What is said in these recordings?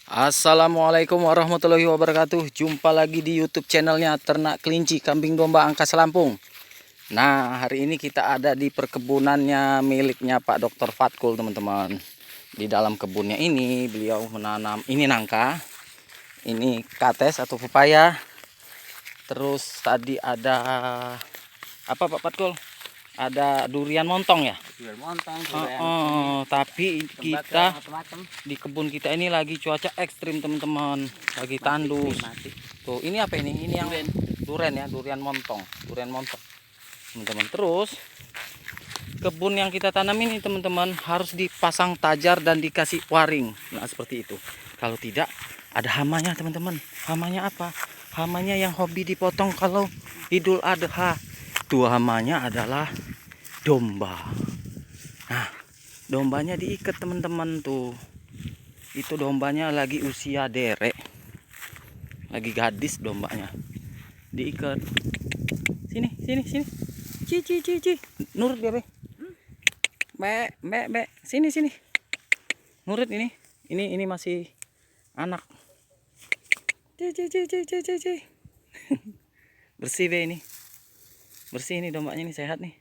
Assalamualaikum warahmatullahi wabarakatuh. Jumpa lagi di YouTube channelnya Ternak Kelinci Kambing Domba Angkas Lampung. Nah, hari ini kita ada di perkebunannya miliknya Pak Dr. Fatkul, teman-teman. Di dalam kebunnya ini beliau menanam ini nangka, ini kates atau pepaya. Terus tadi ada apa Pak Fatkul? Ada durian montong ya? Durian montong, Tapi kita di kebun kita ini lagi cuaca ekstrim, teman-teman. Lagi tandus. Tuh, ini apa ini? Ini yang durian ya, durian montong, teman-teman. Terus kebun yang kita tanam ini, teman-teman, harus dipasang tajar dan dikasih waring. Nah, seperti itu. Kalau tidak, ada hamanya, teman-teman. Hamanya apa? Hamanya yang hobi dipotong kalau Idul Adha. Tuh, hamanya adalah domba. Nah, dombanya diikat, teman-teman, tuh. Itu dombanya lagi usia derek. Lagi gadis dombanya. Diikat. Sini. Ci. Nurut dia, Be. Be. Sini. Nurut ini. Ini masih anak. Ci. Bersih, Be, ini. Bersih ini dombanya, ini sehat nih.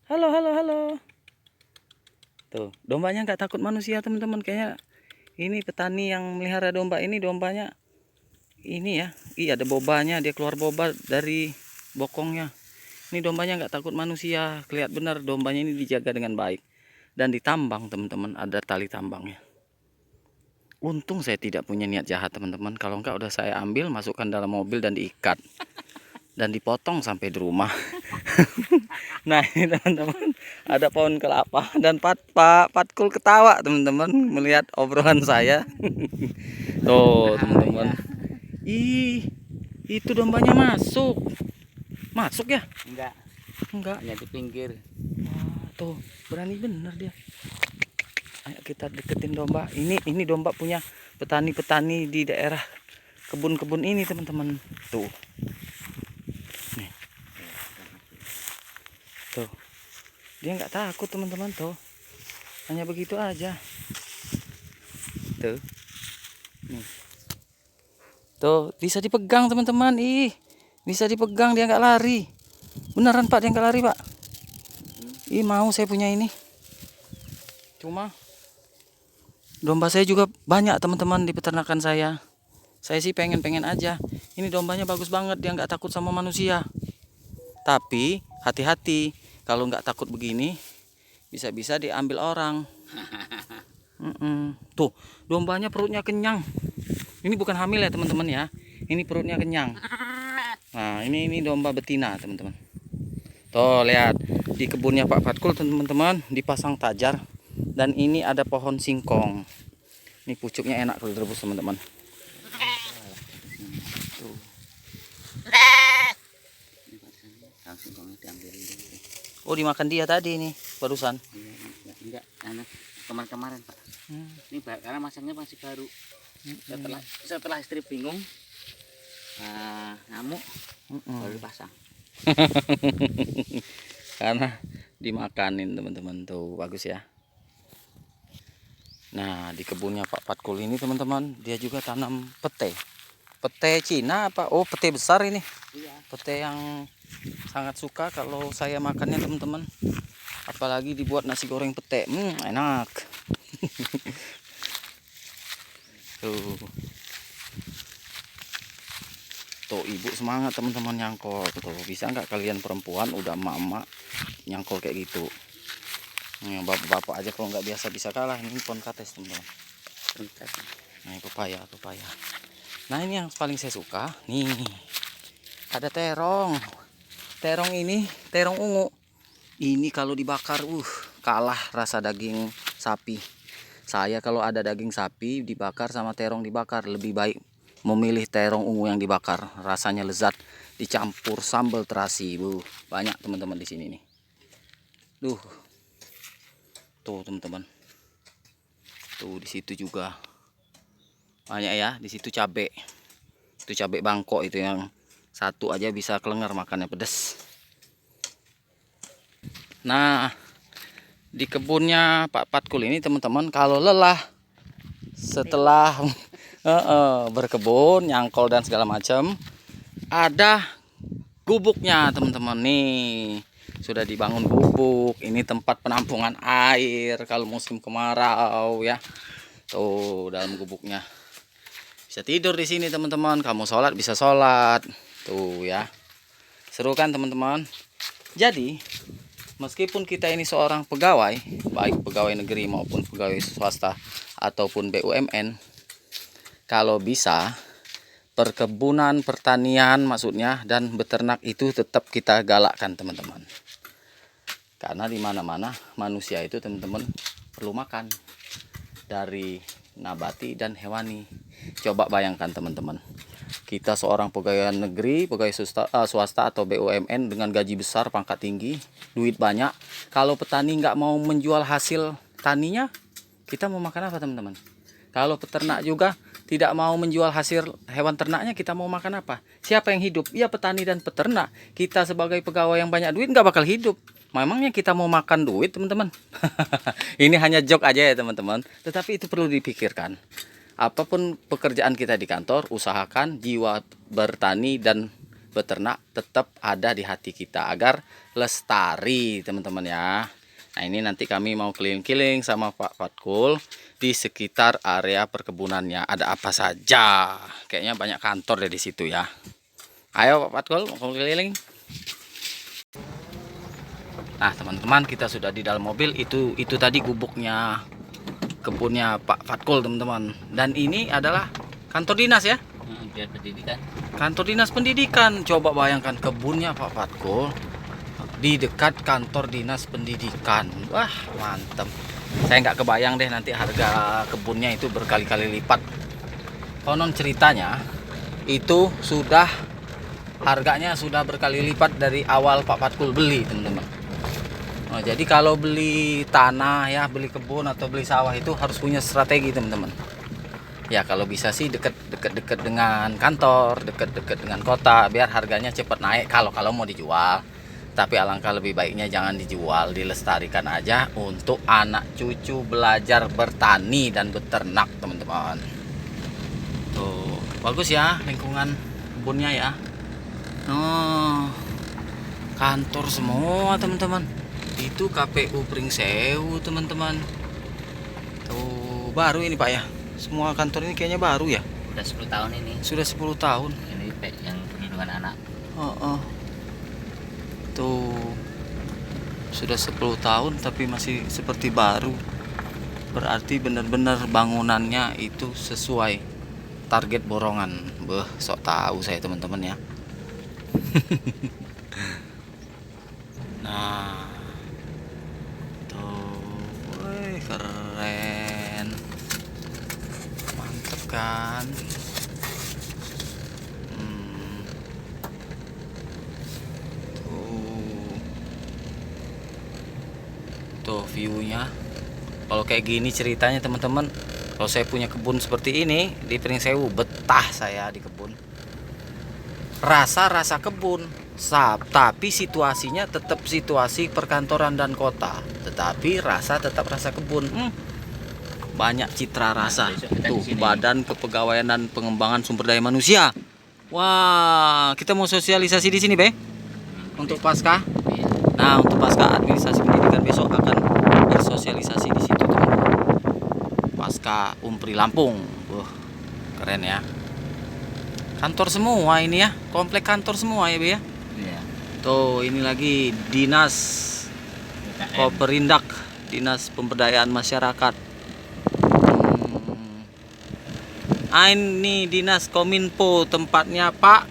Halo. Tuh, dombanya nggak takut manusia, teman-teman. Kayaknya ini petani yang melihara domba ini, dombanya ini ya. Iya, ada bobanya, dia keluar boba dari bokongnya. Ini dombanya nggak takut manusia. Kelihatan benar dombanya ini dijaga dengan baik. Dan ditambang, teman-teman, ada tali tambangnya. Untung saya tidak punya niat jahat, teman-teman. Kalau enggak udah saya ambil, masukkan dalam mobil dan diikat. Dan dipotong sampai di rumah. Nah, ini teman-teman, ada pohon kelapa dan Pak Fatkul ketawa, teman-teman, melihat obrolan saya. Tuh, teman-teman. Ih, itu dombanya masuk ya? Enggak. Hanya di pinggir. Tuh, berani bener dia. Ayo kita deketin domba. Ini domba punya petani-petani di daerah kebun-kebun ini, teman-teman. Tuh. Nih. Tuh. Dia nggak takut, teman-teman, tuh. Hanya begitu aja. Tuh. Nih. Tuh, bisa dipegang, teman-teman. Ih, bisa dipegang, dia nggak lari. Beneran, Pak, dia nggak lari, Pak. Ih, mau saya punya ini. Cuma domba saya juga banyak, teman-teman, di peternakan saya. Saya sih pengen aja. Ini dombanya bagus banget, dia nggak takut sama manusia. Tapi hati-hati, kalau nggak takut begini, bisa-bisa diambil orang. Tuh, dombanya perutnya kenyang. Ini bukan hamil ya, teman-teman ya. Ini perutnya kenyang. Nah, ini domba betina, teman-teman. Tuh, lihat di kebunnya Pak Fatkul, teman-teman, dipasang tajar. Dan ini ada pohon singkong. Ini pucuknya enak kalau direbus, teman-teman. Tuh. Oh, dimakan dia tadi nih barusan. Enggak, kemarin Pak. Ini karena masangnya masih baru. Setelah istri bingung, ngamuk, baru pasang. Karena dimakanin, teman-teman, tuh bagus ya. Nah, di kebunnya Pak Fatkul ini, teman-teman, dia juga tanam pete Cina apa? Oh, pete besar ini. Iya. Pete yang sangat suka kalau saya makannya, teman-teman. Apalagi dibuat nasi goreng pete, enak. Tuh, ibu semangat, teman-teman, nyangkol. Tuh, bisa nggak kalian perempuan udah emak-emak nyangkol kayak gitu? Yang bapak-bapak aja kalau nggak biasa bisa kalah. Ini pohon kates, teman-teman. Nah, pepaya. Nah, ini yang paling saya suka. Nih, ada terong. Terong ini, terong ungu. Ini kalau dibakar, kalah rasa daging sapi. Saya kalau ada daging sapi dibakar sama terong dibakar, lebih baik memilih terong ungu yang dibakar. Rasanya lezat, dicampur sambal terasi. Banyak, teman-teman, di sini nih. Tuh, teman-teman. Tuh, di situ juga banyak ya. Di situ cabe. Itu cabe Bangkok, itu yang satu aja bisa kelengar makannya, pedas. Nah, di kebunnya Pak Fatkul ini, teman-teman, kalau lelah setelah berkebun, nyangkol dan segala macam. Ada gubuknya teman-teman nih. Sudah dibangun gubuk. Ini tempat penampungan air kalau musim kemarau ya. Tuh dalam gubuknya. Bisa tidur di sini teman-teman. Kamu sholat bisa sholat. Tuh ya. Seru kan teman-teman? Jadi meskipun kita ini seorang pegawai, baik pegawai negeri maupun pegawai swasta ataupun BUMN, kalau bisa perkebunan, pertanian maksudnya dan beternak itu tetap kita galakkan teman-teman. Karena di mana-mana manusia itu teman-teman perlu makan dari nabati dan hewani. Coba bayangkan teman-teman. Kita seorang pegawai negeri, pegawai swasta atau BUMN dengan gaji besar, pangkat tinggi, duit banyak. Kalau petani nggak mau menjual hasil taninya, kita mau makan apa teman-teman? Kalau peternak juga tidak mau menjual hasil hewan ternaknya, kita mau makan apa? Siapa yang hidup? Ya petani dan peternak. Kita sebagai pegawai yang banyak duit nggak bakal hidup. Memangnya kita mau makan duit teman-teman? Ini hanya joke aja ya teman-teman. Tetapi itu perlu dipikirkan. Apapun pekerjaan kita di kantor, usahakan jiwa bertani dan beternak tetap ada di hati kita agar lestari teman-teman ya. Nah ini nanti kami mau keliling-keliling sama Pak Fatkul di sekitar area perkebunannya. Ada apa saja? Kayaknya banyak kantor deh di situ ya. Ayo Pak Fatkul mau keliling. Nah teman-teman, kita sudah di dalam mobil. Itu tadi gubuknya, kebunnya Pak Fatkul teman-teman. Dan ini adalah kantor dinas ya. Biar pendidikan. Kantor dinas pendidikan. Coba bayangkan kebunnya Pak Fatkul di dekat kantor dinas pendidikan. Wah mantap. Saya nggak kebayang deh nanti harga kebunnya itu berkali-kali lipat. Konon ceritanya itu sudah harganya sudah berkali lipat dari awal Pak Fatkul beli teman-teman. Oh, jadi kalau beli tanah ya, beli kebun atau beli sawah itu harus punya strategi teman-teman. Ya kalau bisa sih deket-deket dengan kantor, deket-deket dengan kota, biar harganya cepat naik kalau mau dijual. Tapi alangkah lebih baiknya jangan dijual, dilestarikan aja untuk anak cucu belajar bertani dan beternak teman-teman. Tuh bagus ya lingkungan kebunnya ya. Oh, kantor semua teman-teman. Itu KPU Pringsewu teman-teman. Tuh baru ini Pak ya. Semua kantor ini kayaknya baru ya. Udah 10 tahun ini. Sudah 10 tahun. Ini yang perlindungan anak. Tuh sudah 10 tahun tapi masih seperti baru. Berarti benar-benar bangunannya itu sesuai target borongan. Sok tahu saya teman-teman ya. Nah tuh, wih, keren, mantep kan. Tuh view-nya. Kalau kayak gini ceritanya teman-teman, kalau saya punya kebun seperti ini di Pringsewu, betah saya di kebun. Rasa kebun, tapi situasinya tetap situasi perkantoran dan kota, tetapi rasa tetap rasa kebun. Banyak citra rasa. Tuh Badan Kepegawaian dan Pengembangan Sumber Daya Manusia. Wah, kita mau sosialisasi di sini, Be. Untuk pasca. Nah, untuk pasca administrasi pendidikan besok akan bersosialisasi di situ, teman-teman. Pasca Umpri Lampung. Keren ya. Kantor semua ini ya, komplek kantor semua ya, Be ya. Iya. Tuh, ini lagi Dinas Koperindak, Dinas Pemberdayaan Masyarakat. Ini Dinas Kominfo, tempatnya Pak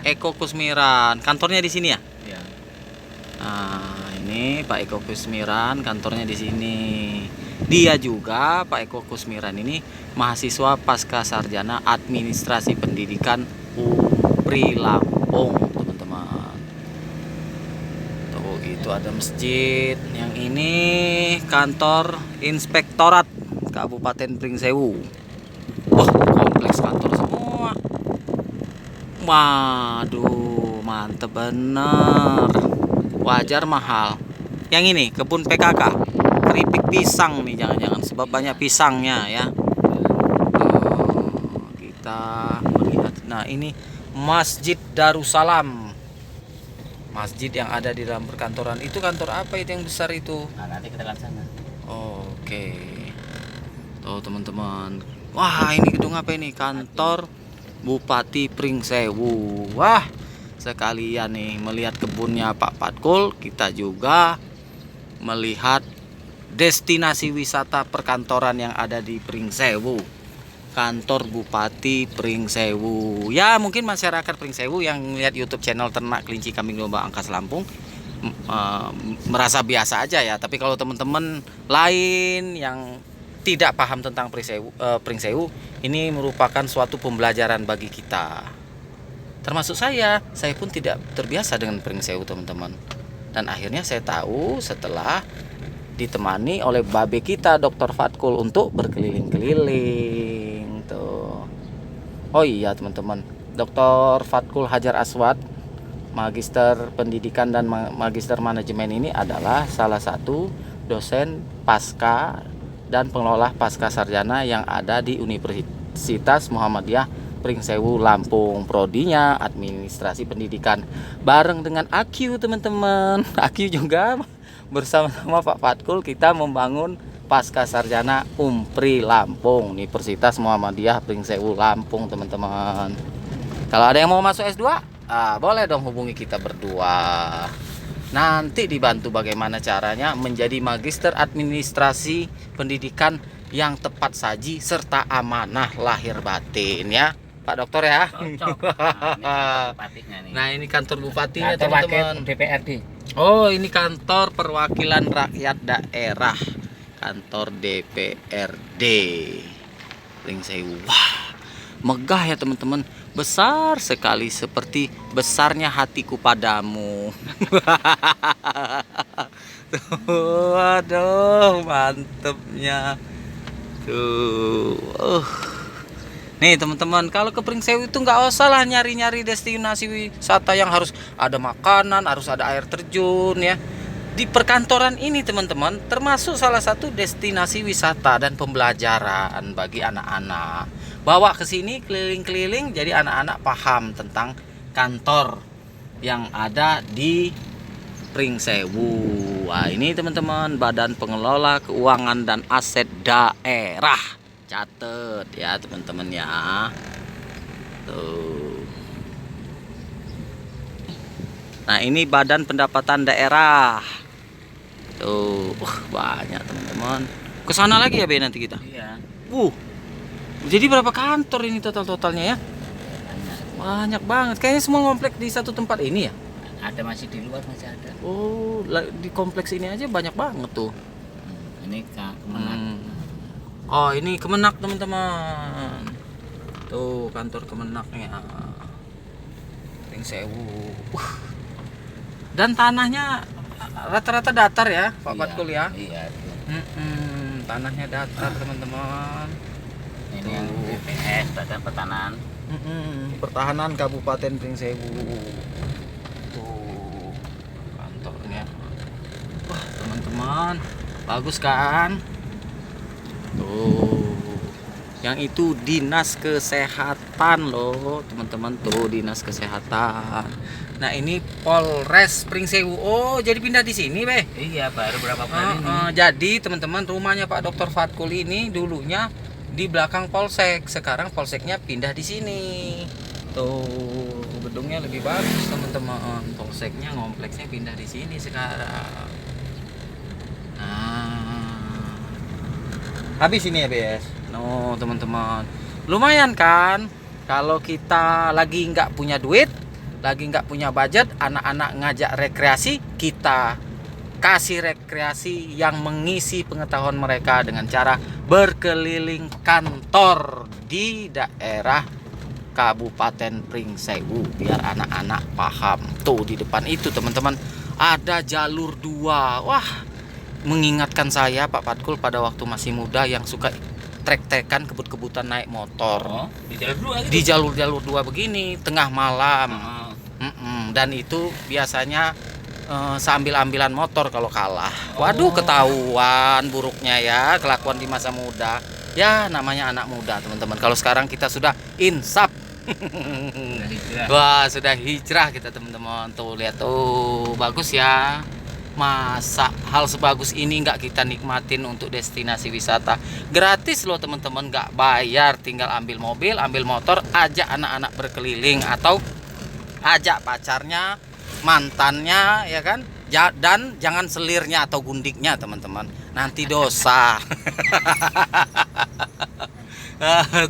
Eko Kusmiran. Kantornya di sini ya? Iya. Nah, ini Pak Eko Kusmiran, kantornya di sini. Dia juga Pak Eko Kusmiran ini mahasiswa pasca sarjana Administrasi Pendidikan Umpri Lampung, teman-teman. Tuh, itu ada masjid. Yang ini kantor Inspektorat Kabupaten Pringsewu. Wah, kompleks kantor semua. Waduh, mantep bener. Wajar mahal. Yang ini kebun PKK, keripik pisang nih, jangan-jangan sebab banyak pisangnya ya. kita melihat. Nah, ini Masjid Darussalam. Masjid yang ada di dalam perkantoran. Itu kantor apa itu yang besar itu? Nah, nanti kita lihat sana. Oke. Tuh teman-teman. Wah, ini gedung apa ini? Kantor Bupati Pringsewu. Wah, sekalian nih melihat kebunnya Pak Fatkul, kita juga melihat destinasi wisata perkantoran yang ada di Pringsewu. Kantor Bupati Pringsewu. Ya, mungkin masyarakat Pringsewu yang lihat YouTube channel Ternak Kelinci Kambing Domba Angkas Lampung merasa biasa aja ya. Tapi kalau teman-teman lain yang tidak paham tentang Pringsewu, ini merupakan suatu pembelajaran bagi kita. Termasuk saya pun tidak terbiasa dengan Pringsewu, teman-teman. Dan akhirnya saya tahu setelah ditemani oleh babe kita Dr. Fatkul untuk berkeliling-keliling tuh. Oh iya teman-teman, Dr. Fatkul Hajar Aswad, Magister Pendidikan dan Magister Manajemen ini adalah salah satu dosen pasca dan pengelola pasca sarjana yang ada di Universitas Muhammadiyah Pringsewu Lampung. Prodinya Administrasi Pendidikan bareng dengan AQ, teman-teman. AQ juga bersama-sama Pak Fatkul kita membangun pasca sarjana Umpri Lampung, Universitas Muhammadiyah Pringsewu Lampung, teman-teman. Kalau ada yang mau masuk S2, boleh dong hubungi kita berdua. Nanti dibantu bagaimana caranya menjadi Magister Administrasi Pendidikan yang tepat saji serta amanah lahir batin ya, Pak Dokter ya. Cocok. Nah, ini kantor bupatinya, Kantor teman-teman. DPRD. Oh, ini kantor perwakilan rakyat daerah. Kantor DPRD Pringsewu. Wah, megah ya teman-teman. Besar sekali, seperti besarnya hatiku padamu. Tuh, aduh, mantepnya. Tuh. Nih teman-teman, kalau ke Pringsewu itu nggak usah lah nyari-nyari destinasi wisata yang harus ada makanan, harus ada air terjun ya. Di perkantoran ini teman-teman termasuk salah satu destinasi wisata dan pembelajaran bagi anak-anak. Bawa ke sini keliling-keliling, jadi anak-anak paham tentang kantor yang ada di Pringsewu. Wah, ini teman-teman Badan Pengelola Keuangan dan Aset Daerah. Catet ya teman-teman ya. Tuh. Nah, ini Badan Pendapatan Daerah. Tuh, banyak teman-teman. Ke sana lagi ya Be nanti kita. Iya. Jadi berapa kantor ini totalnya ya? Banyak banget. Kayaknya semua kompleks di satu tempat ini ya. Ada masih di luar, masih ada. Oh, di kompleks ini aja banyak banget tuh. Ini Kemenak. Oh, ini Kemenak teman-teman. Tuh kantor Kemenaknya. Pringsewu. Dan tanahnya rata-rata datar ya, Pak Fatkul ya. Iya. Tanahnya datar teman-teman. Ini yang BPS, Badan Pertanahan. Pertahanan Kabupaten Pringsewu. Tuh kantornya. Wah teman-teman, bagus kan? Tuh, yang itu dinas kesehatan loh teman-teman, tuh dinas kesehatan. Nah, ini Polres Pringsewu. Oh, jadi pindah di sini Be? Iya, baru berapa bulan ini. Jadi teman-teman, rumahnya Pak Dr. Fatkul ini dulunya di belakang Polsek. Sekarang Polseknya pindah di sini. Tuh, gedungnya lebih bagus teman-teman. Polseknya, kompleksnya pindah di sini sekarang. Nah, habis ini ya BS. No teman-teman, lumayan kan kalau kita lagi nggak punya duit, lagi nggak punya budget, anak-anak ngajak rekreasi, kita kasih rekreasi yang mengisi pengetahuan mereka dengan cara berkeliling kantor di daerah Kabupaten Pringsewu biar anak-anak paham. Tuh di depan itu teman-teman ada jalur 2. Wah, mengingatkan saya Pak Fatkul pada waktu masih muda yang suka trek-trekan kebut-kebutan naik motor. Oh, di jalur 2 gitu. Di jalur-jalur 2 begini tengah malam. Dan itu biasanya seambil-ambilan motor kalau kalah. Waduh, ketahuan buruknya ya kelakuan di masa muda. Ya namanya anak muda teman-teman. Kalau sekarang kita sudah insaf. hijrah. Wah sudah hijrah kita teman-teman. Tuh lihat tuh bagus ya. Masa hal sebagus ini nggak kita nikmatin untuk destinasi wisata gratis loh teman-teman, nggak bayar, tinggal ambil mobil, ambil motor, ajak anak-anak berkeliling atau ajak pacarnya, mantannya ya kan, dan jangan selirnya atau gundiknya teman-teman, nanti dosa.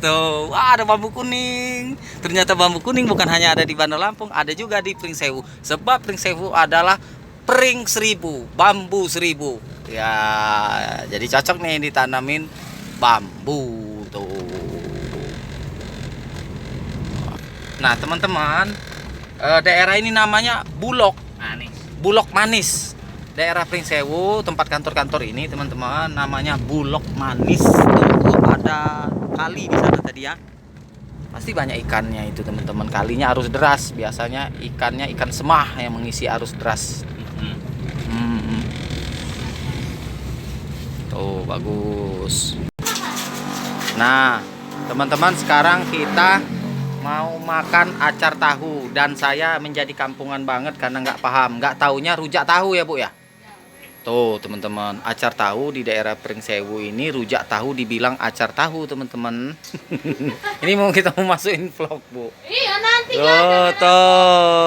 Tuh, wah, ada bambu kuning. Ternyata bambu kuning bukan hanya ada di Bandar Lampung, ada juga di Pringsewu. Sebab Pringsewu adalah Pring 1000, bambu 1000. Ya, jadi cocok nih ditanamin bambu tuh. Nah, teman-teman, daerah ini namanya Bulog, Manis. Bulog Manis. Daerah Pringsewu, tempat kantor-kantor ini, teman-teman, namanya Bulog Manis. Tuh, ada kali di sana tadi ya. Pasti banyak ikannya itu, teman-teman. Kalinya arus deras, biasanya ikannya ikan semah yang mengisi arus deras. Tuh bagus. Nah teman-teman, sekarang kita mau makan acar tahu, dan saya menjadi kampungan banget karena nggak paham, nggak taunya rujak tahu ya Bu ya. Tuh teman-teman, acar tahu di daerah Pringsewu ini, rujak tahu dibilang acar tahu teman-teman. Ini kita mau masukin vlog Bu. Iya nanti Oh, tuh.